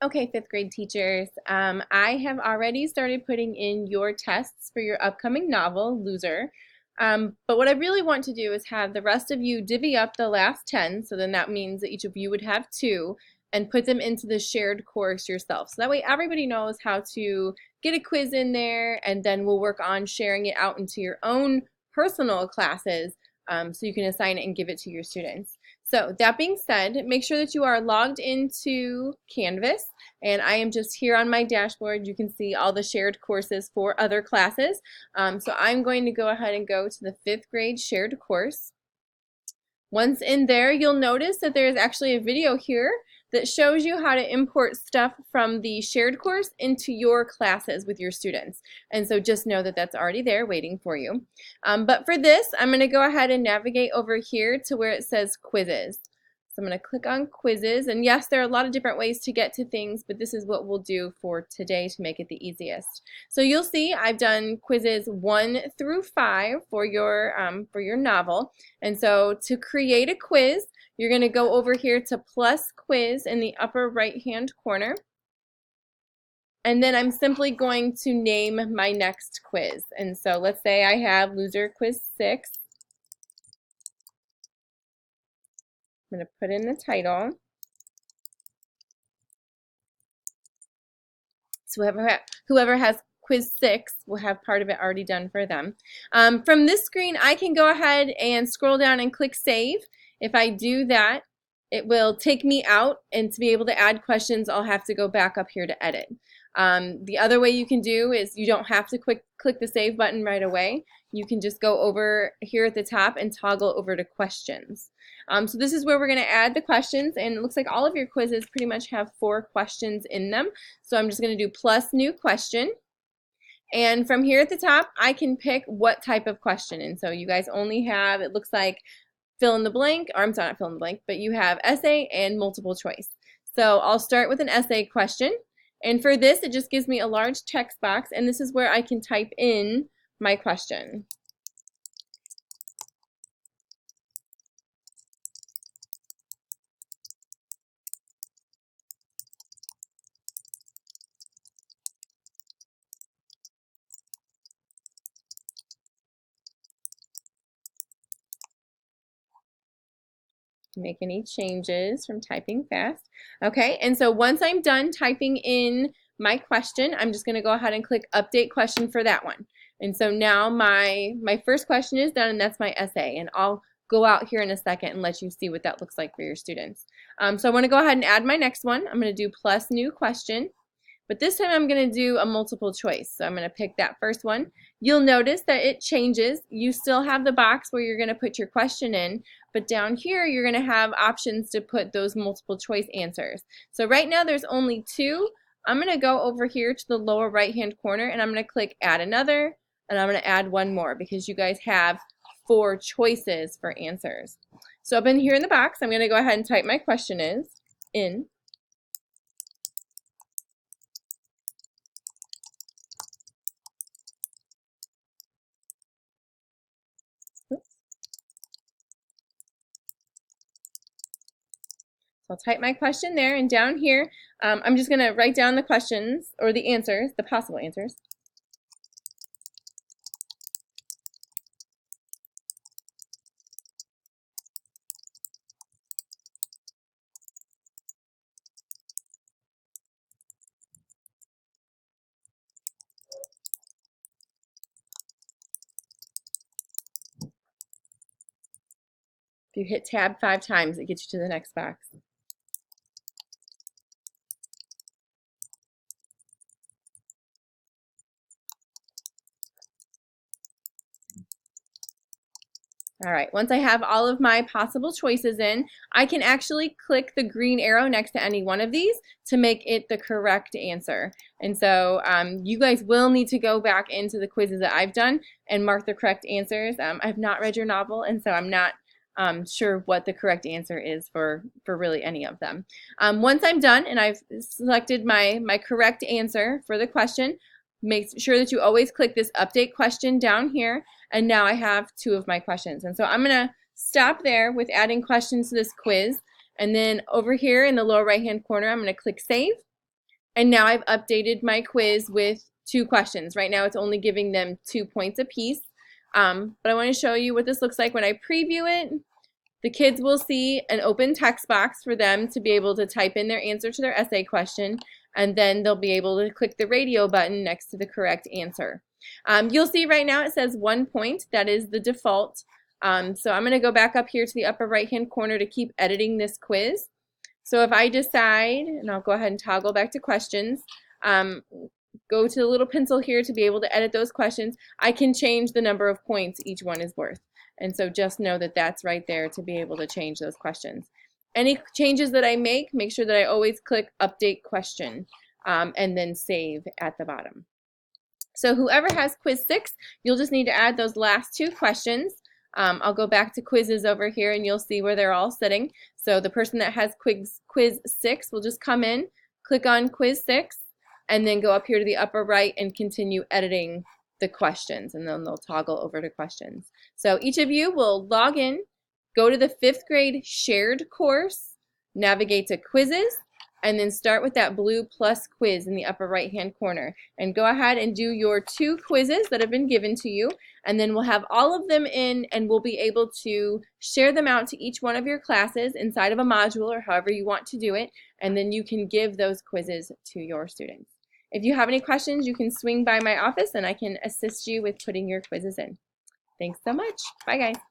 Okay, fifth grade teachers, I have already started putting in your tests for your upcoming novel, Loser. But what I really want to do is have the rest of you divvy up the last 10, so then that means that each of you would have two, and put them into the shared course yourself. So that way everybody knows how to get a quiz in there, and then we'll work on sharing it out into your own personal classes so you can assign it and give it to your students. So that being said, make sure that you are logged into Canvas, and I am just here on my dashboard. You can see all the shared courses for other classes. So I'm going to go ahead and go to the fifth grade shared course. Once in there, you'll notice that there is actually a video here that shows you how to import stuff from the shared course into your classes with your students. And so just know that that's already there waiting for you. But for this, I'm going to go ahead and navigate over here to where it says quizzes. So I'm going to click on quizzes, and yes, there are a lot of different ways to get to things, but this is what we'll do for today to make it the easiest. So you'll see I've done quizzes 1 through 5 for your novel. And so to create a quiz, you're going to go over here to plus quiz in the upper right hand corner. And then I'm simply going to name my next quiz. And so let's say I have Loser Quiz 6. I'm going to put in the title. So whoever has quiz 6 will have part of it already done for them. From this screen, I can go ahead and scroll down and click save. If I do that, it will take me out, and to be able to add questions, I'll have to go back up here to edit. The other way you can do is you don't have to click the save button right away. You can just go over here at the top and toggle over to questions. So this is where we're going to add the questions, and it looks like all of your quizzes pretty much have 4 questions in them. So I'm just going to do plus new question. And from here at the top, I can pick what type of question. And so you guys only have, it looks like, fill in the blank, or I'm sorry, not fill in the blank, but you have essay and multiple choice. So I'll start with an essay question. And for this, it just gives me a large text box, and this is where I can type in my question. Make any changes from typing fast. Okay, and so once I'm done typing in my question, I'm just going to go ahead and click update question for that one. And so now my first question is done, and that's my essay, and I'll go out here in a second and let you see what that looks like for your students. So I want to go ahead and add my next one. I'm going to do plus new question. But this time I'm going to do a multiple choice. So I'm going to pick that first one. You'll notice that it changes. You still have the box where you're going to put your question in, but down here you're going to have options to put those multiple choice answers. So right now there's only 2. I'm going to go over here to the lower right hand corner, and I'm going to click add another, and I'm going to add one more because you guys have 4 choices for answers. So up in here in the box, I'm going to go ahead and type my question in. I'll type my question there, and down here, I'm just going to write down the questions, or the answers, the possible answers. If you hit tab 5 times, it gets you to the next box. All right, once I have all of my possible choices in, I can actually click the green arrow next to any one of these to make it the correct answer. And so you guys will need to go back into the quizzes that I've done and mark the correct answers. I've not read your novel, and so I'm not sure what the correct answer is for really any of them. Once I'm done and I've selected my correct answer for the question, make sure that you always click this update question down here, and now I have 2 of my questions. And so I'm going to stop there with adding questions to this quiz, and then over here in the lower right hand corner I'm going to click save, And now I've updated my quiz with 2 questions. Right now it's only giving them 2 points apiece. But I want to show you what this looks like when I preview it. The kids will see an open text box for them to be able to type in their answer to their essay question, and then they'll be able to click the radio button next to the correct answer. You'll see right now it says 1 point. That is the default. So I'm going to go back up here to the upper right hand corner to keep editing this quiz. So if I decide, and I'll go ahead and toggle back to questions, go to the little pencil here to be able to edit those questions, I can change the number of points each one is worth. And so just know that that's right there to be able to change those questions. Any changes that I make sure that I always click Update Question and then Save at the bottom. So whoever has quiz 6, you'll just need to add those last 2 questions. I'll go back to quizzes over here and you'll see where they're all sitting. So the person that has quiz 6 will just come in, click on quiz 6, and then go up here to the upper right and continue editing the questions, and then they'll toggle over to questions. So each of you will log in, go to the 5th grade shared course, navigate to quizzes, and then start with that blue plus quiz in the upper right hand corner, and go ahead and do your 2 quizzes that have been given to you, and then we'll have all of them in and we'll be able to share them out to each one of your classes inside of a module or however you want to do it, and then you can give those quizzes to your students. If you have any questions, you can swing by my office and I can assist you with putting your quizzes in. Thanks so much. Bye, guys.